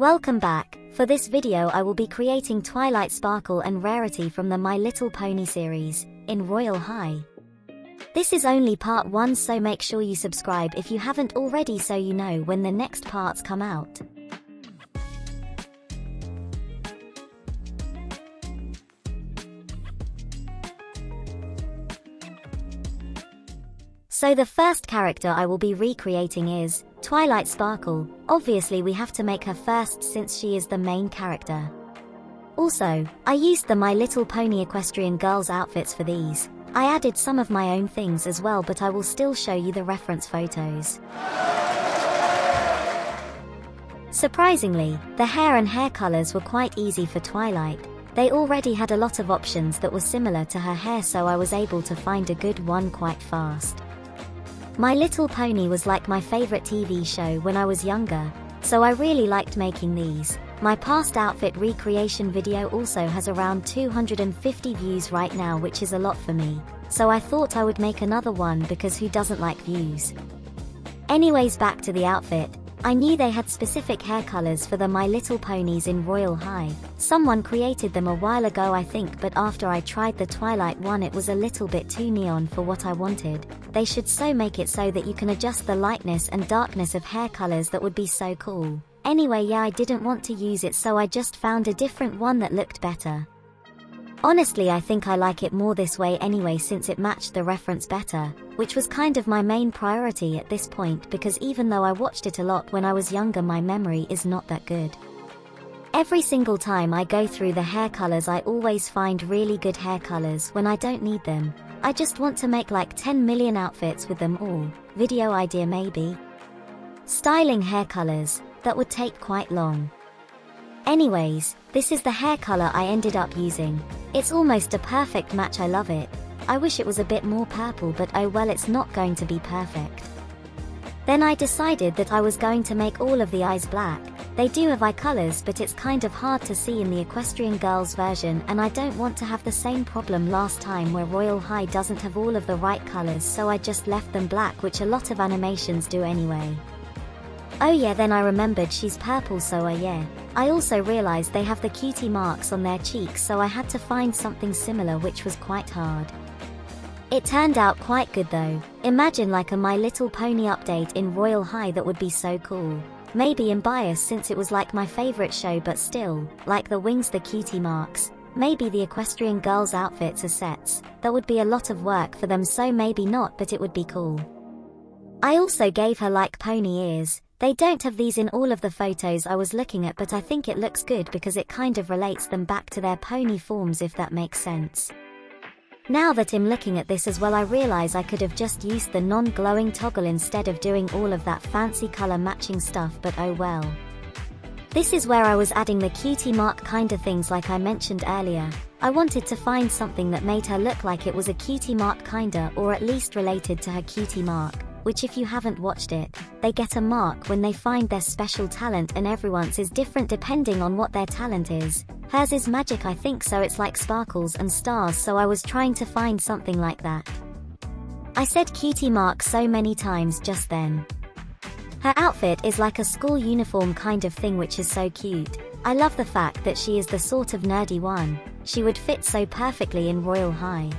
Welcome back. For this video I will be creating Twilight Sparkle and Rarity from the My Little Pony series, in Royale High. This is only part 1, so make sure you subscribe if you haven't already so you know when the next parts come out. So the first character I will be recreating is Twilight Sparkle. Obviously we have to make her first since she is the main character. Also, I used the My Little Pony equestrian girls outfits for these. I added some of my own things as well, but I will still show you the reference photos. Surprisingly, the hair and hair colors were quite easy for Twilight. They already had a lot of options that were similar to her hair, so I was able to find a good one quite fast. My Little Pony was like my favorite TV show when I was younger, so I really liked making these. My past outfit recreation video also has around 250 views right now, which is a lot for me, so I thought I would make another one because who doesn't like views? Anyways, back to the outfit. I knew they had specific hair colors for the My Little Ponies in Royale High. Someone created them a while ago I think, but after I tried the Twilight one it was a little bit too neon for what I wanted. They should so make it so that you can adjust the lightness and darkness of hair colors. That would be so cool. Anyway, yeah, I didn't want to use it, so I just found a different one that looked better. Honestly, I think I like it more this way anyway since it matched the reference better, which was kind of my main priority at this point because even though I watched it a lot when I was younger, my memory is not that good. Every single time I go through the hair colors I always find really good hair colors when I don't need them. I just want to make like 10 million outfits with them all. Video idea maybe? Styling hair colors, that would take quite long. Anyways, this is the hair color I ended up using. It's almost a perfect match, I love it. I wish it was a bit more purple, but oh well, it's not going to be perfect. Then I decided that I was going to make all of the eyes black. They do have eye colors, but it's kind of hard to see in the equestrian girls version, and I don't want to have the same problem last time where Royale High doesn't have all of the right colors, so I just left them black, which a lot of animations do anyway. Oh yeah, then I remembered she's purple, so yeah. I also realized they have the cutie marks on their cheeks, so I had to find something similar, which was quite hard. It turned out quite good though. Imagine like a My Little Pony update in Royale High, that would be so cool. Maybe I'm biased since it was like my favorite show, but still, like the wings, the cutie marks. Maybe the equestrian girls outfits as sets. That would be a lot of work for them, so maybe not, but it would be cool. I also gave her like pony ears. They don't have these in all of the photos I was looking at, but I think it looks good because it kind of relates them back to their pony forms, if that makes sense. Now that I'm looking at this as well, I realize I could have just used the non-glowing toggle instead of doing all of that fancy color matching stuff, but oh well. This is where I was adding the cutie mark kind of things like I mentioned earlier. I wanted to find something that made her look like it was a cutie mark kinda, or at least related to her cutie mark. Which, if you haven't watched it, they get a mark when they find their special talent, and everyone's is different depending on what their talent is. Hers is magic I think, so it's like sparkles and stars, so I was trying to find something like that. I said cutie mark so many times just then. Her outfit is like a school uniform kind of thing, which is so cute. I love the fact that she is the sort of nerdy one. She would fit so perfectly in Royale High.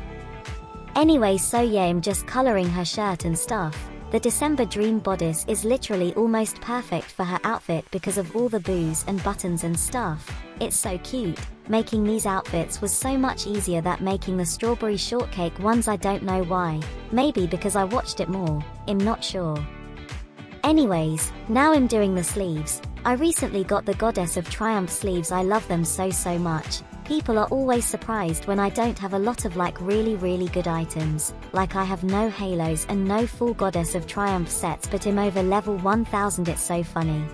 Anyway, so yeah, I'm just coloring her shirt and stuff. The December Dream bodice is literally almost perfect for her outfit because of all the bows and buttons and stuff. It's so cute. Making these outfits was so much easier than making the strawberry shortcake ones. I don't know why. Maybe because I watched it more. I'm not sure. Anyways, now I'm doing the sleeves. I recently got the Goddess of Triumph sleeves. I love them so much. People are always surprised when I don't have a lot of like really good items. Like I have no halos and no full Goddess of Triumph sets, but I'm over level 1000. It's so funny.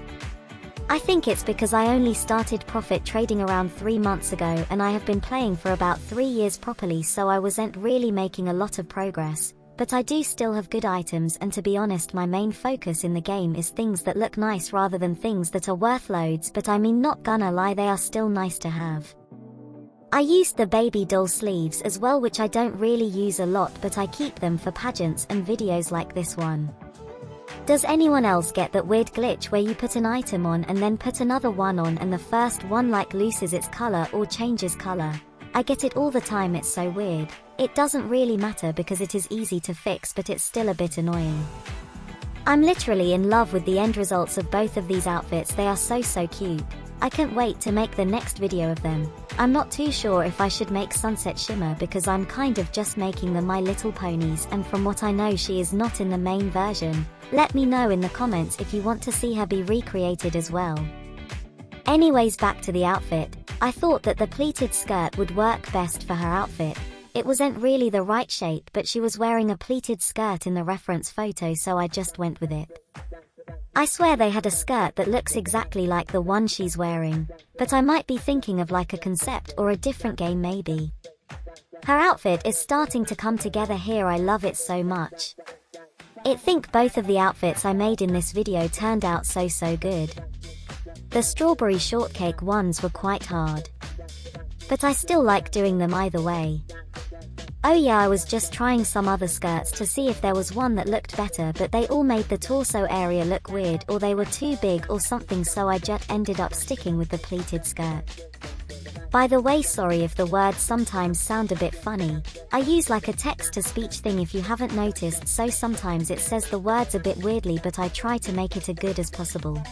I think it's because I only started profit trading around 3 months ago, and I have been playing for about 3 years properly, so I wasn't really making a lot of progress. But I do still have good items, and to be honest, my main focus in the game is things that look nice rather than things that are worth loads, but I mean, not gonna lie, they are still nice to have. I used the baby doll sleeves as well, which I don't really use a lot, but I keep them for pageants and videos like this one. Does anyone else get that weird glitch where you put an item on and then put another one on and the first one like loses its color or changes color? I get it all the time, it's so weird. It doesn't really matter because it is easy to fix, but it's still a bit annoying. I'm literally in love with the end results of both of these outfits, they are so cute. I can't wait to make the next video of them. I'm not too sure if I should make Sunset Shimmer because I'm kind of just making the My Little Ponies, and from what I know she is not in the main version. Let me know in the comments if you want to see her be recreated as well. Anyways, back to the outfit. I thought that the pleated skirt would work best for her outfit. It wasn't really the right shape, but she was wearing a pleated skirt in the reference photo, so I just went with it. I swear they had a skirt that looks exactly like the one she's wearing, but I might be thinking of like a concept or a different game maybe. Her outfit is starting to come together here, I love it so much. I think both of the outfits I made in this video turned out so good. The strawberry shortcake ones were quite hard, but I still like doing them either way. Oh yeah, I was just trying some other skirts to see if there was one that looked better, but they all made the torso area look weird, or they were too big or something, so I just ended up sticking with the pleated skirt. By the way, sorry if the words sometimes sound a bit funny. I use like a text-to-speech thing if you haven't noticed, so sometimes it says the words a bit weirdly, but I try to make it as good as possible.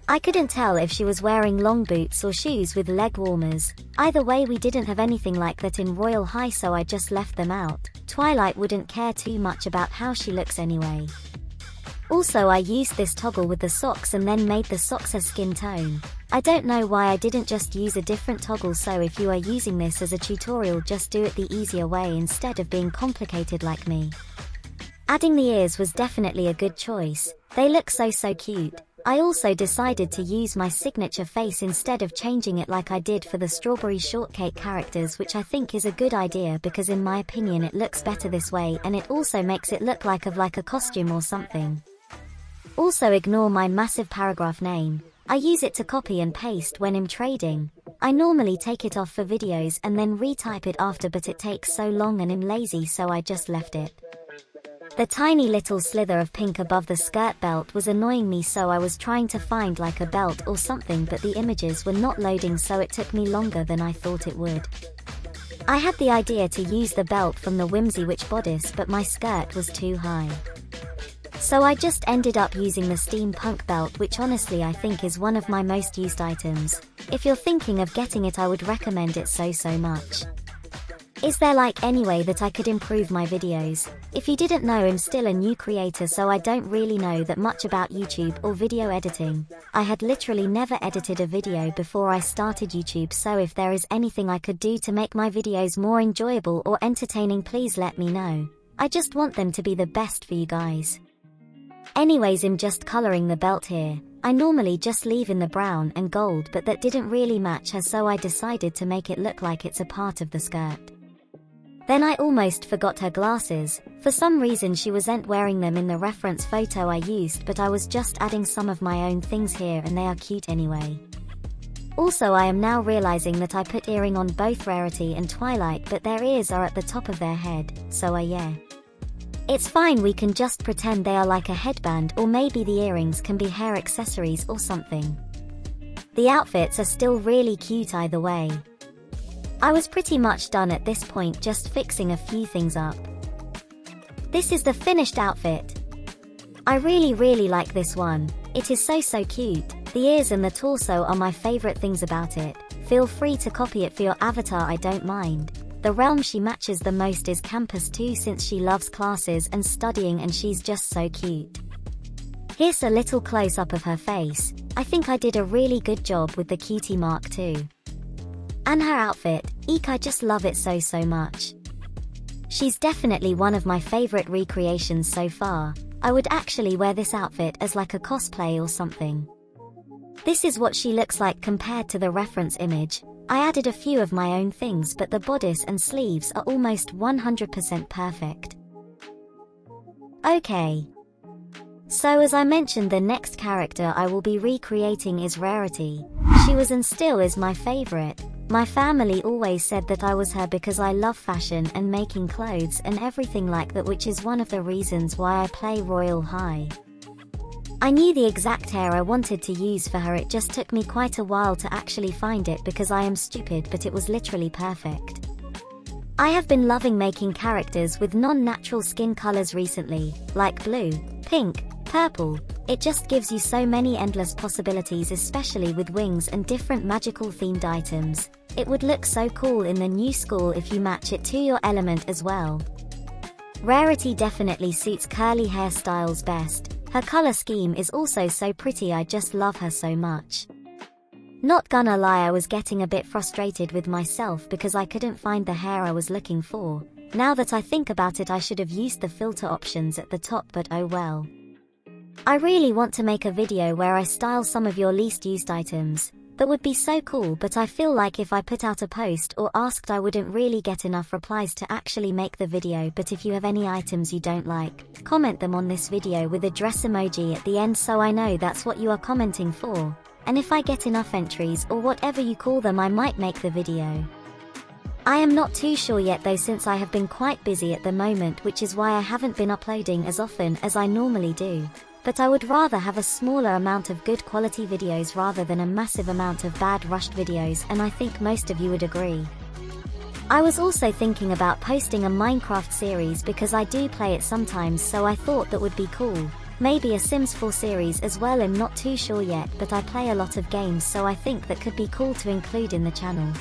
I couldn't tell if she was wearing long boots or shoes with leg warmers. Either way, we didn't have anything like that in Royal High, so I just left them out. Twilight wouldn't care too much about how she looks anyway. Also, I used this toggle with the socks and then made the socks a skin tone. I don't know why I didn't just use a different toggle, so if you are using this as a tutorial, just do it the easier way instead of being complicated like me. Adding the ears was definitely a good choice. They look so cute. I also decided to use my signature face instead of changing it like I did for the strawberry shortcake characters, which I think is a good idea because in my opinion it looks better this way, and it also makes it look like a costume or something. Also ignore my massive paragraph name. I use it to copy and paste when I'm trading. I normally take it off for videos and then retype it after, but it takes so long and I'm lazy, so I just left it. The tiny little slither of pink above the skirt belt was annoying me, so I was trying to find like a belt or something, but the images were not loading, so it took me longer than I thought it would. I had the idea to use the belt from the Whimsy Witch bodice, but my skirt was too high. So I just ended up using the steampunk belt, which honestly I think is one of my most used items. If you're thinking of getting it, I would recommend it so much. Is there like any way that I could improve my videos? If you didn't know, I'm still a new creator, so I don't really know that much about YouTube or video editing. I had literally never edited a video before I started YouTube, so if there is anything I could do to make my videos more enjoyable or entertaining, please let me know. I just want them to be the best for you guys. Anyways, I'm just coloring the belt here. I normally just leave in the brown and gold, but that didn't really match her, so I decided to make it look like it's a part of the skirt. Then I almost forgot her glasses. For some reason she wasn't wearing them in the reference photo I used, but I was just adding some of my own things here and they are cute anyway. Also, I am now realizing that I put earring on both Rarity and Twilight, but their ears are at the top of their head, so yeah. It's fine, we can just pretend they are like a headband, or maybe the earrings can be hair accessories or something. The outfits are still really cute either way. I was pretty much done at this point, just fixing a few things up. This is the finished outfit. I really like this one. It is so cute. The ears and the torso are my favorite things about it. Feel free to copy it for your avatar, I don't mind. The realm she matches the most is campus too, since she loves classes and studying, and she's just so cute. Here's a little close-up of her face. I think I did a really good job with the cutie mark too. And her outfit, eek, I just love it so much. She's definitely one of my favorite recreations so far. I would actually wear this outfit as like a cosplay or something. This is what she looks like compared to the reference image. I added a few of my own things, but the bodice and sleeves are almost 100% perfect. Okay. So as I mentioned, the next character I will be recreating is Rarity. She was and still is my favorite. My family always said that I was her because I love fashion and making clothes and everything like that, which is one of the reasons why I play Royale High. I knew the exact hair I wanted to use for her, it just took me quite a while to actually find it because I am stupid, but it was literally perfect. I have been loving making characters with non-natural skin colors recently, like blue, pink, purple. It just gives you so many endless possibilities, especially with wings and different magical themed items. It would look so cool in the new school if you match it to your element as well. Rarity definitely suits curly hairstyles best. Her color scheme is also so pretty, I just love her so much. Not gonna lie, I was getting a bit frustrated with myself because I couldn't find the hair I was looking for. Now that I think about it, I should have used the filter options at the top, but oh well. I really want to make a video where I style some of your least used items. That would be so cool, but I feel like if I put out a post or asked, I wouldn't really get enough replies to actually make the video. But if you have any items you don't like, comment them on this video with a dress emoji at the end so I know that's what you are commenting for. And if I get enough entries or whatever you call them, I might make the video. I am not too sure yet though, since I have been quite busy at the moment, which is why I haven't been uploading as often as I normally do. But I would rather have a smaller amount of good quality videos rather than a massive amount of bad rushed videos, and I think most of you would agree. I was also thinking about posting a Minecraft series because I do play it sometimes, so I thought that would be cool. Maybe a Sims 4 series as well, I'm not too sure yet, but I play a lot of games, so I think that could be cool to include in the channel.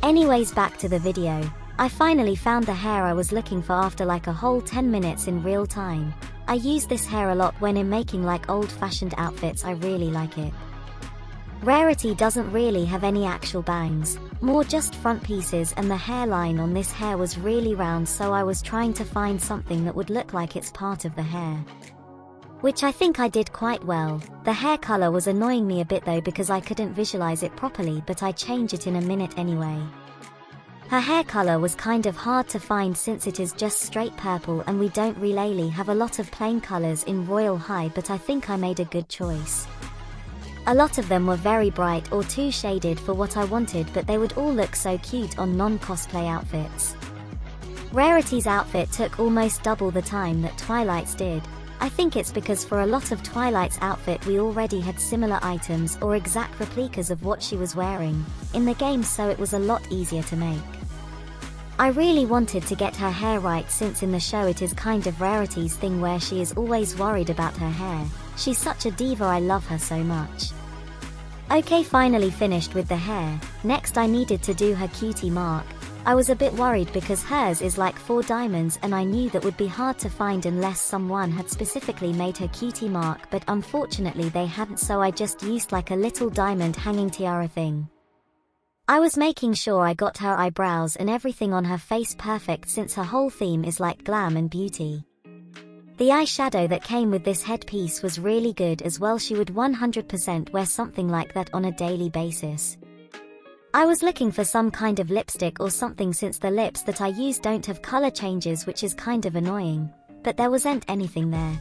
Anyways, back to the video. I finally found the hair I was looking for after like a whole 10 minutes in real time. I use this hair a lot when I'm making like old-fashioned outfits, I really like it. Rarity doesn't really have any actual bangs, more just front pieces, and the hairline on this hair was really round, so I was trying to find something that would look like it's part of the hair. Which I think I did quite well. The hair color was annoying me a bit though because I couldn't visualize it properly, but I changed it in a minute anyway. Her hair color was kind of hard to find since it is just straight purple and we don't really have a lot of plain colors in Royale High, but I think I made a good choice. A lot of them were very bright or too shaded for what I wanted, but they would all look so cute on non-cosplay outfits. Rarity's outfit took almost double the time that Twilight's did. I think it's because for a lot of Twilight's outfit we already had similar items or exact replicas of what she was wearing in the game, so it was a lot easier to make. I really wanted to get her hair right since in the show it is kind of Rarity's thing where she is always worried about her hair. She's such a diva, I love her so much. Okay, finally finished with the hair. Next I needed to do her cutie mark. I was a bit worried because hers is like 4 diamonds and I knew that would be hard to find unless someone had specifically made her cutie mark, but unfortunately they hadn't, so I just used like a little diamond hanging tiara thing. I was making sure I got her eyebrows and everything on her face perfect since her whole theme is like glam and beauty. The eyeshadow that came with this headpiece was really good as well. She would 100% wear something like that on a daily basis. I was looking for some kind of lipstick or something since the lips that I use don't have color changes, which is kind of annoying, but there wasn't anything there.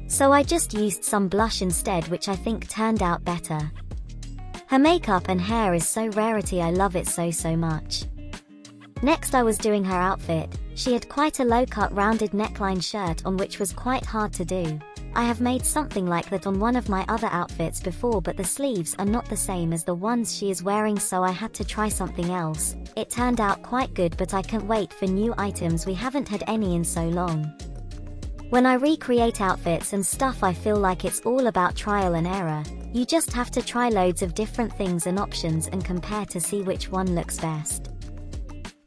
So I just used some blush instead, which I think turned out better. Her makeup and hair is so Rarity, I love it so much. Next I was doing her outfit. She had quite a low-cut rounded neckline shirt on, which was quite hard to do. I have made something like that on one of my other outfits before, but the sleeves are not the same as the ones she is wearing, so I had to try something else. It turned out quite good, but I can't wait for new items, we haven't had any in so long. When I recreate outfits and stuff, I feel like it's all about trial and error. You just have to try loads of different things and options and compare to see which one looks best.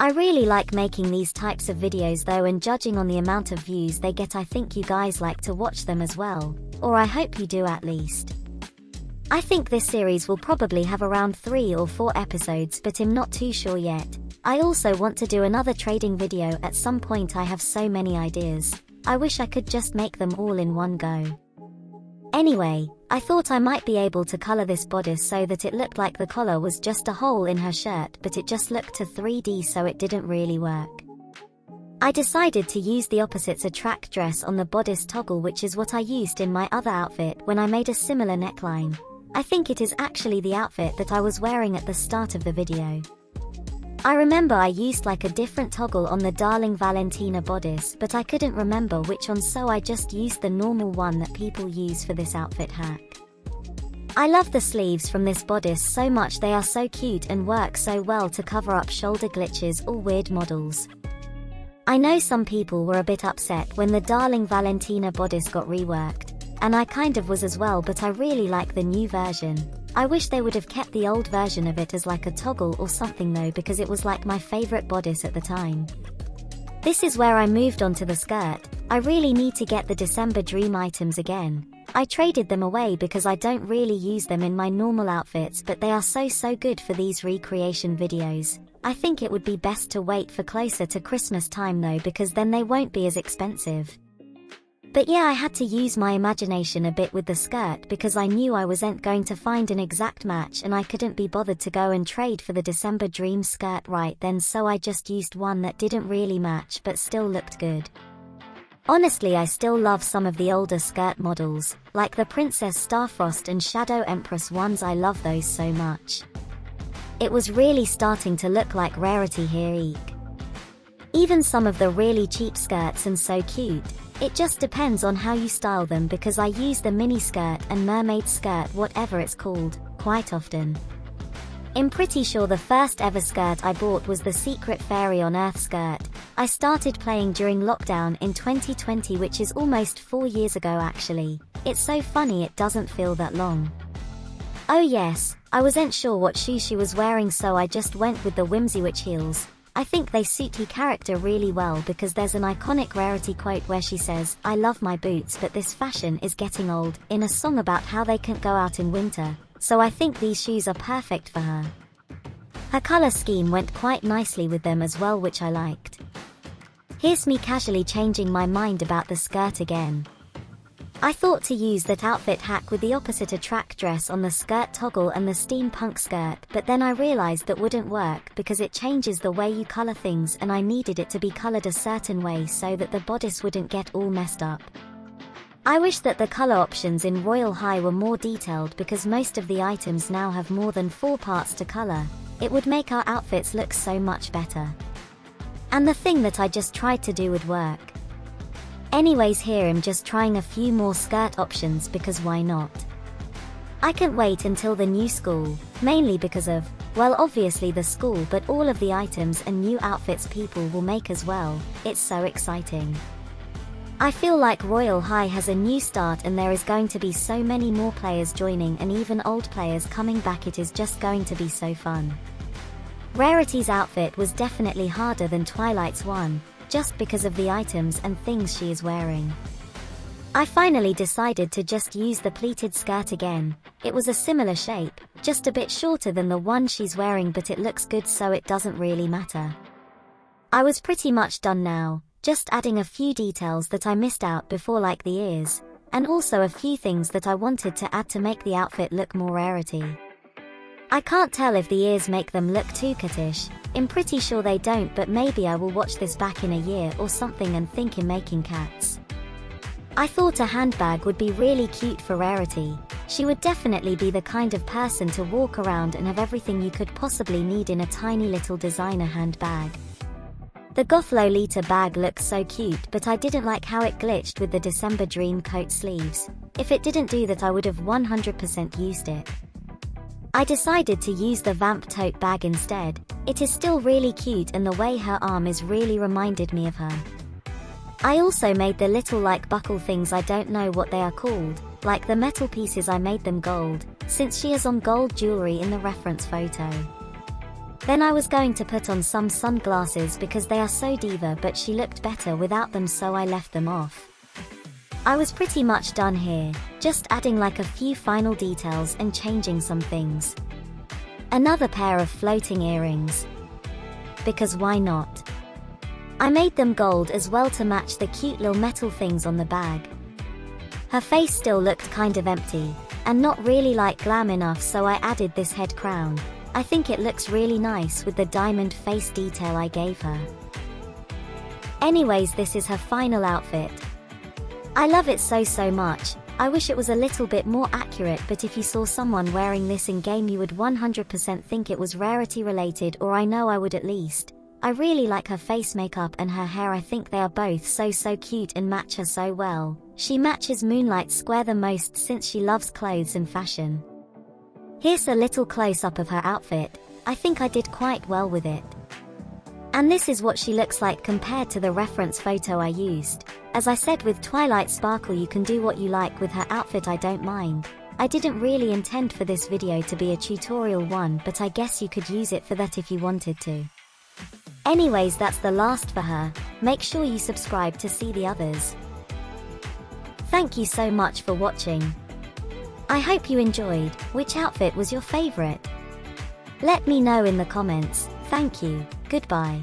I really like making these types of videos though, and judging on the amount of views they get, I think you guys like to watch them as well. Or I hope you do at least. I think this series will probably have around 3 or 4 episodes, but I'm not too sure yet. I also want to do another trading video at some point. I have so many ideas. I wish I could just make them all in one go. Anyway, I thought I might be able to color this bodice so that it looked like the collar was just a hole in her shirt, but it just looked too 3D, so it didn't really work. I decided to use the opposites attract dress on the bodice toggle, which is what I used in my other outfit when I made a similar neckline. I think it is actually the outfit that I was wearing at the start of the video. I remember I used like a different toggle on the Darling Valentina bodice, but I couldn't remember which one, so I just used the normal one that people use for this outfit hack. I love the sleeves from this bodice so much, they are so cute and work so well to cover up shoulder glitches or weird models. I know some people were a bit upset when the Darling Valentina bodice got reworked, and I kind of was as well, but I really like the new version. I wish they would have kept the old version of it as like a toggle or something though, because it was like my favorite bodice at the time. This is where I moved on to the skirt. I really need to get the December Dream items again. I traded them away because I don't really use them in my normal outfits, but they are so good for these recreation videos. I think it would be best to wait for closer to Christmas time though, because then they won't be as expensive. But yeah, I had to use my imagination a bit with the skirt because I knew I wasn't going to find an exact match, and I couldn't be bothered to go and trade for the December Dream skirt right then, so I just used one that didn't really match but still looked good. Honestly, I still love some of the older skirt models, like the Princess Starfrost and Shadow Empress ones. I love those so much. It was really starting to look like Rarity here. Even some of the really cheap skirts and so cute. It just depends on how you style them, because I use the mini skirt and mermaid skirt, whatever it's called, quite often. I'm pretty sure the first ever skirt I bought was the Secret Fairy on Earth skirt. I started playing during lockdown in 2020, which is almost 4 years ago actually. It's so funny it doesn't feel that long. Oh yes, I wasn't sure what shoes she was wearing, so I just went with the Whimsy Witch heels. I think they suit her character really well because there's an iconic Rarity quote where she says, "I love my boots, but this fashion is getting old," in a song about how they can't go out in winter, so I think these shoes are perfect for her. Her color scheme went quite nicely with them as well, which I liked. Here's me casually changing my mind about the skirt again. I thought to use that outfit hack with the opposite attract dress on the skirt toggle and the steampunk skirt, but then I realized that wouldn't work because it changes the way you color things, and I needed it to be colored a certain way so that the bodice wouldn't get all messed up. I wish that the color options in Royale High were more detailed, because most of the items now have more than 4 parts to color. It would make our outfits look so much better. And the thing that I just tried to do would work. Anyways, here I'm just trying a few more skirt options because why not? I can't wait until the new school, mainly because of, well, obviously the school, but all of the items and new outfits people will make as well. It's so exciting. I feel like Royale High has a new start and there is going to be so many more players joining and even old players coming back. It is just going to be so fun. Rarity's outfit was definitely harder than Twilight's one, just because of the items and things she is wearing. I finally decided to just use the pleated skirt again. It was a similar shape, just a bit shorter than the one she's wearing, but it looks good so it doesn't really matter. I was pretty much done now, just adding a few details that I missed out before, like the ears, and also a few things that I wanted to add to make the outfit look more Rarity. I can't tell if the ears make them look too catish. I'm pretty sure they don't, but maybe I will watch this back in a year or something and think in making cats. I thought a handbag would be really cute for Rarity. She would definitely be the kind of person to walk around and have everything you could possibly need in a tiny little designer handbag. The Goth Lolita bag looks so cute, but I didn't like how it glitched with the December Dream coat sleeves. If it didn't do that, I would have 100% used it. I decided to use the Vamp tote bag instead. It is still really cute, and the way her arm is really reminded me of her. I also made the little like buckle things, I don't know what they are called, like the metal pieces. I made them gold, since she is on gold jewelry in the reference photo. Then I was going to put on some sunglasses because they are so diva, but she looked better without them, so I left them off. I was pretty much done here, just adding like a few final details and changing some things. Another pair of floating earrings. Because why not? I made them gold as well to match the cute little metal things on the bag. Her face still looked kind of empty, and not really like glam enough, so I added this head crown. I think it looks really nice with the diamond face detail I gave her. Anyways, this is her final outfit. I love it so much. I wish it was a little bit more accurate, but if you saw someone wearing this in game you would 100% think it was Rarity related, or I know I would at least. I really like her face makeup and her hair. I think they are both so cute and match her so well. She matches Moonlight Square the most since she loves clothes and fashion. Here's a little close-up of her outfit. I think I did quite well with it. And this is what she looks like compared to the reference photo I used. As I said with Twilight Sparkle, you can do what you like with her outfit, I don't mind. I didn't really intend for this video to be a tutorial one, but I guess you could use it for that if you wanted to. Anyways, that's the last for her. Make sure you subscribe to see the others. Thank you so much for watching. I hope you enjoyed. Which outfit was your favorite? Let me know in the comments. Thank you. Goodbye.